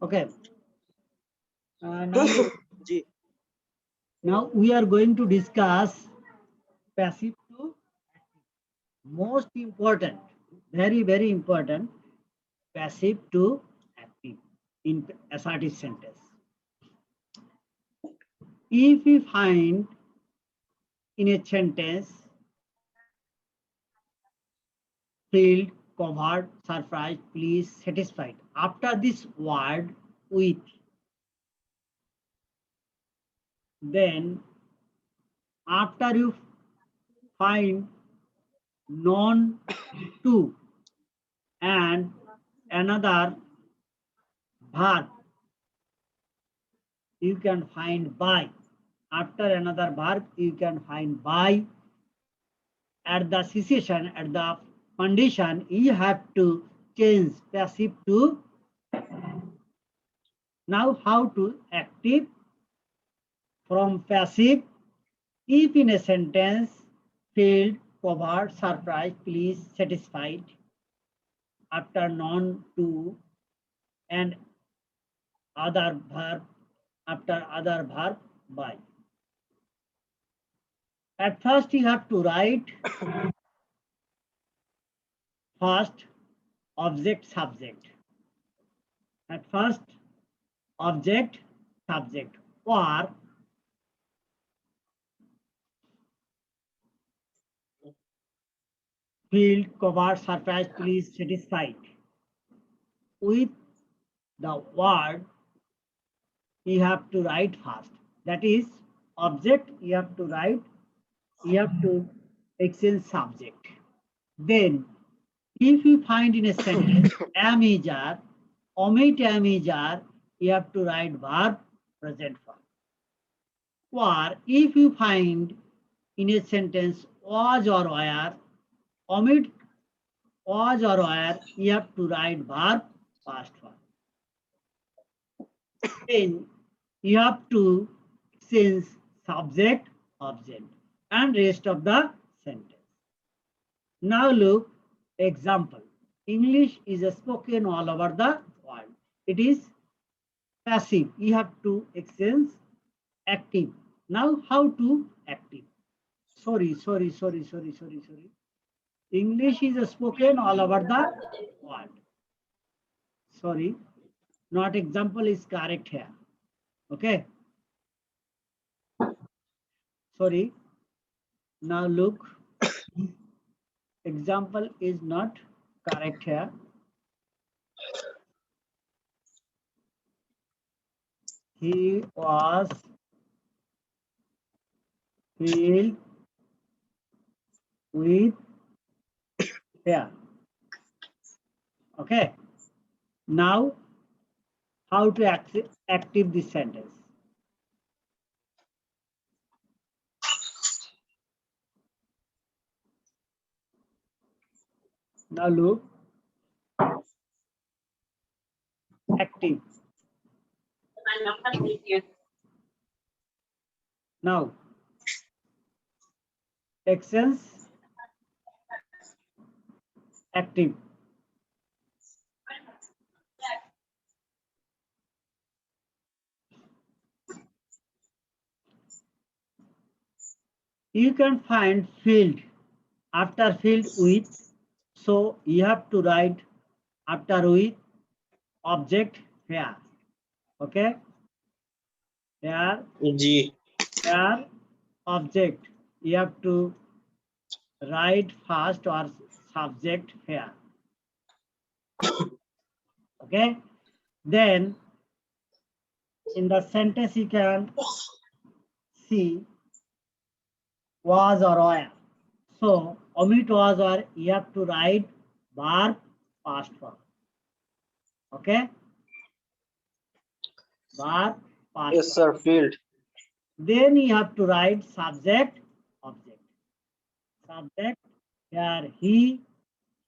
Okay. Now we are going to discuss passive to most important, very important, passive to active in assertive sentence. If we find in a sentence filled, covered, surprised, pleased, satisfied, after this word with, then after you find non to and another verb, you can find by. After another verb, you can find by. At the cessation, at the condition, you have to change passive to. Now, how to active from passive? If in a sentence, filled, covered, surprised, pleased, satisfied, after non to and other verb, after other verb, by. At first, you have to write first object subject. At first, object subject, or filled, covered, surprised, pleased, satisfied. With the word you have to write first. That is object you have to write, you have to exchange subject. Then if you find in a sentence am is are, omit am is are, you have to write verb present form. Or if you find in a sentence was or were, omit was or were, you have to write verb past form. Then you have to exchange subject, object, and rest of the sentence. Now look, example. English is spoken all over the world. It is passive. You have to exchange active. Now how to active? Sorry. English is spoken all over the world. Sorry, not example is correct here. Okay. Sorry. Now look, example is not correct here. He was filled with fear. Okay. Now, how to active this sentence? Now look, active. Now, actions, active. You can find field after field with, so you have to write after with object here. Okay. Here, here object, you have to write first or subject here. Okay. Then in the sentence you can see was or were. So omit was or, you have to write verb past form. Okay. Verb past Yes, sir. Field. Then you have to write subject, object. Subject, here he,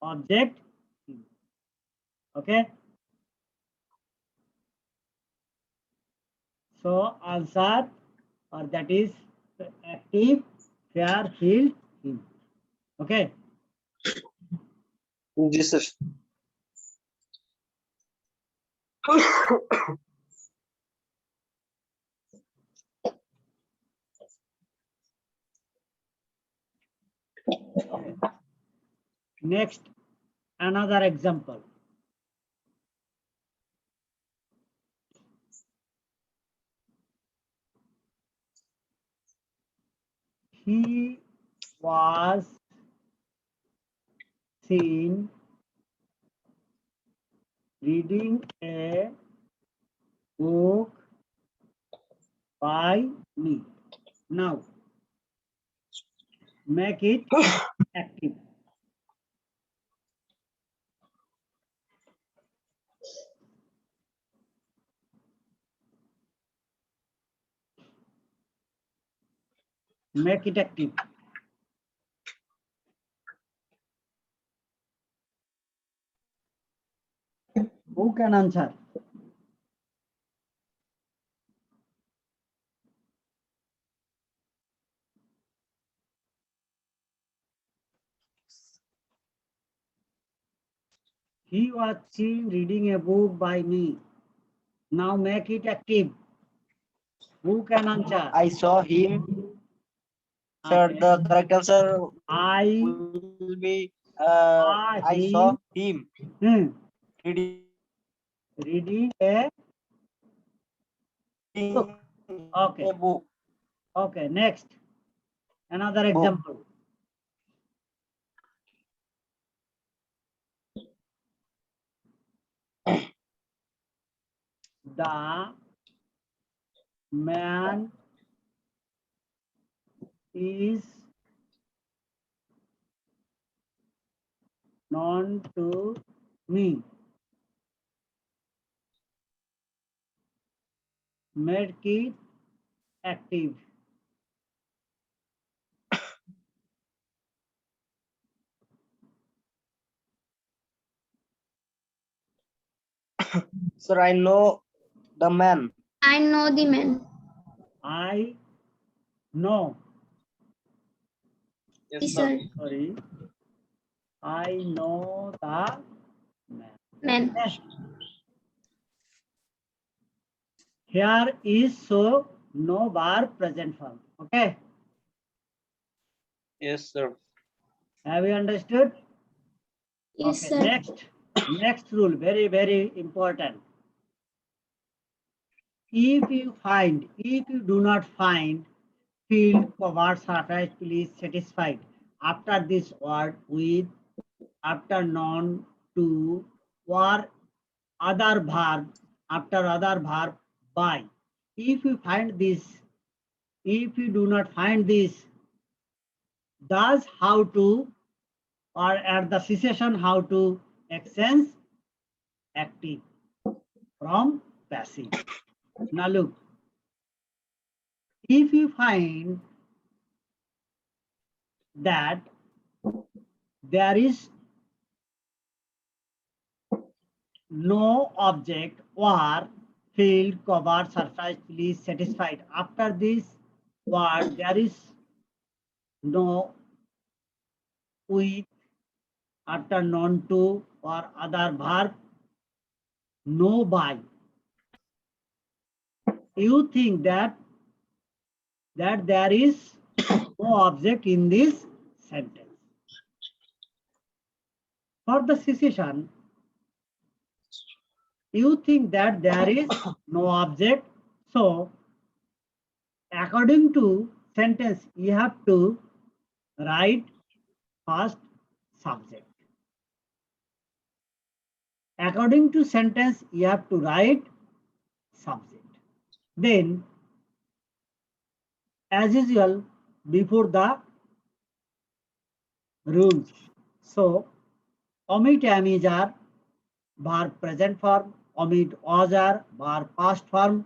object, he. Okay. So answer, or that is active, fair, field, him. Okay. Yes, sir. Next, another example. He was seen reading a book by me. Now, make it active. Make it active. Who can answer? He was seen reading a book by me. Now make it active. Who can answer? I saw him. Sir, Okay. the correct answer I will be saw I saw him reading reading a book. Okay. a book. Okay. Next, another Book. example. The man is known to me. Make it active. Sir, I know the man. I know the man. I know. Yes, sir. Sorry. I know the man. Man. Next. Here is so no bar present form. Okay. Yes, sir. Have you understood? Yes, Okay. sir. Next rule, very, very important. If you do not find field covered surface, please satisfied after this word with, after non, to, or other verb, after other verb by. If you find this, if you do not find this, does how to, or at the cessation how to exchange active from passive. Now look, if you find that there is no object or field covered surface, please satisfied. After this word, there is no with, after non to or other verb, no by. You think that there is no object in this sentence. For the cessation, you think that there is no object. So, according to sentence, you have to write first subject. According to sentence, you have to write subject. Then, as usual, before the rules. So, omit am is are verb present form, omit was are verb past form.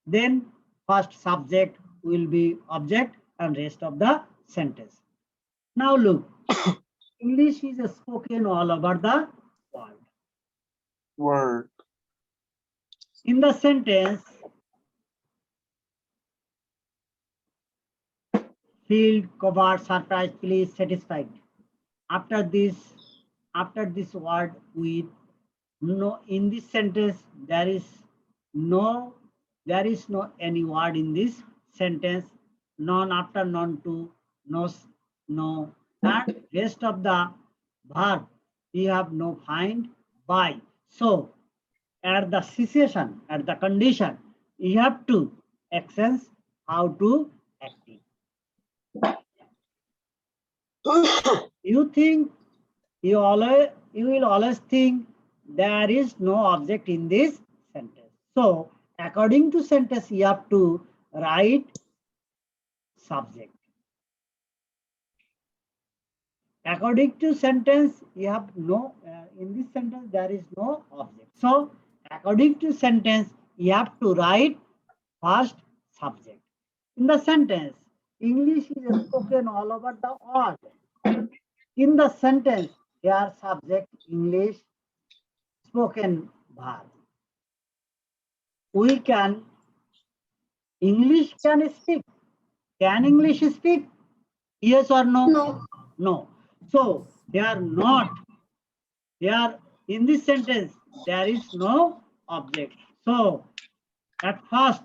Then, first subject will be object and rest of the sentence. Now look, English is spoken all over the world. Word. In the sentence, field, cover, surprise, please, satisfied. After this word with, No, in this sentence, there is no any word in this sentence. None after none to, no, no. And rest of the verb, we have no find by. So at the cessation, at the condition, you have to access how to active. You think you will always think there is no object in this sentence. So according to sentence, you have to write subject. According to sentence, you have no in this sentence there is no object. So according to sentence, you have to write first subject. In the sentence, English is spoken all over the world. In the sentence, here subject English, spoken verb. We can, English can speak. Can English speak? Yes or no? No. No. So they are not. They are in this sentence, there is no object. So at first,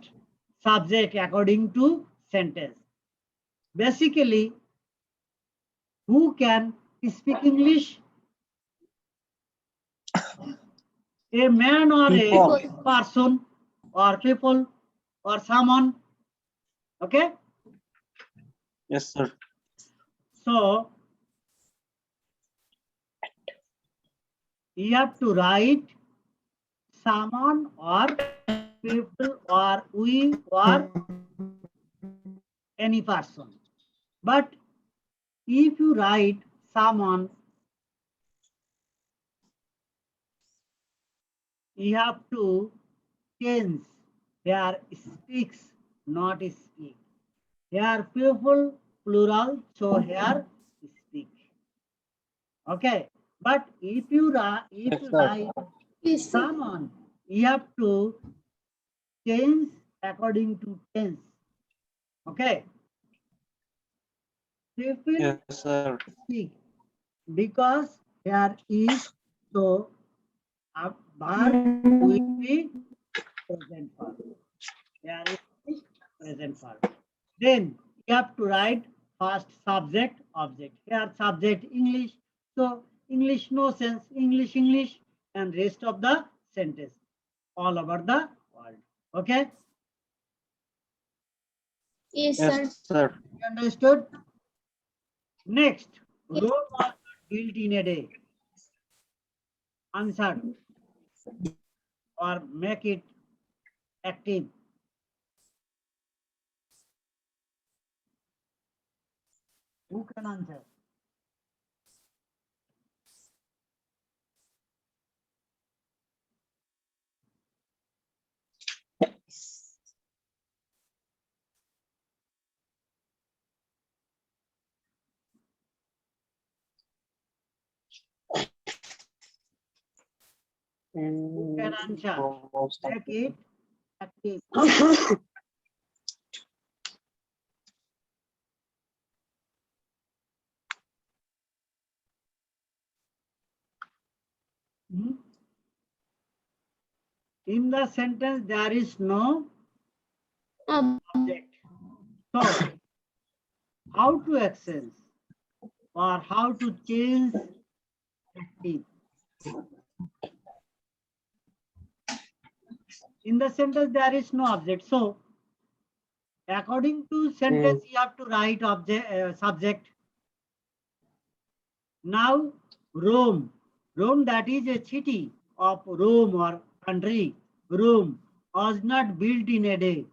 subject according to sentence. Basically, who can speak English? A man or People. a person or people or someone. Okay? Yes, sir. So you have to write someone or people or we or any person. But if you write someone, you have to change. Here speaks, not speak. Here people plural, so here speak. Okay. But if you Yes, sir. write Yes, sir. someone, you have to change according to tense. Okay. People Yes, sir. speak because there is, so a verb will be present form. There is present form. Then you have to write first subject, object. Here subject English. So English no sense, English, English, and rest of the sentence all over the world. Okay, Yes, sir. Yes, sir. you understood? Next, Yes. Rome was not built in a day. Answer or make it active. Who can answer? Who can answer? Make it active. Hmm? In the sentence, there is no object. So, how to access or how to change active? In the sentence, there is no object. So, according to sentence, you have to write object, subject. Now, Rome. Rome, that is a city of Rome or country. Rome was not built in a day.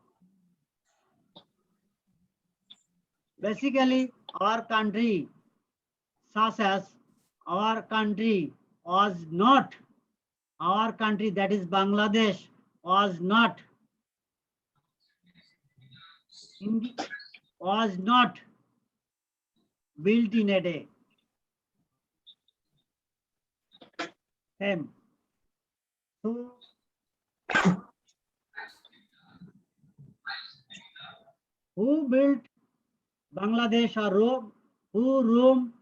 Basically, our country, such as our country was not, our country that is Bangladesh was not, was not built in a day. Same. So, who built Bangladesh or Rome? Who Rome?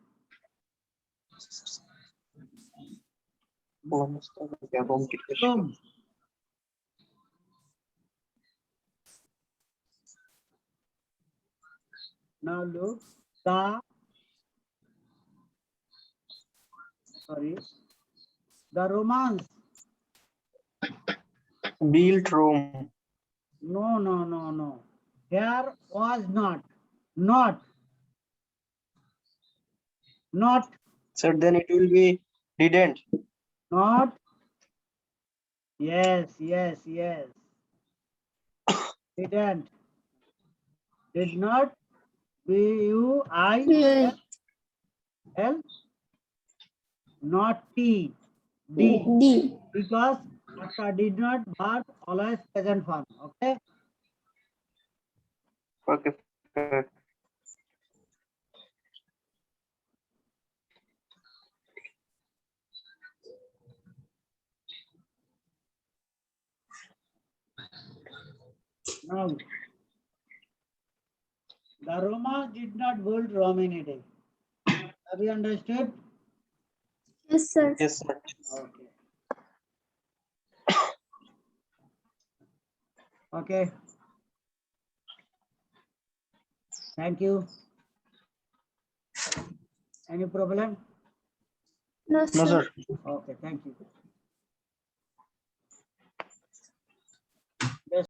Rome. Now look, the Romans. Built Rome. No. Here was not. Sir, then it will be didn't. Not. Yes. Didn't. Did not. B-U-I-L. Not T. D. D. Because after did not, but always present form. Okay. Okay. Sir. Now, the Romans did not build Rome in a day. Have you understood? Yes, sir. Yes, sir. Okay. Okay. Thank you. Any problem? No, No, sir. sir. Okay, thank you.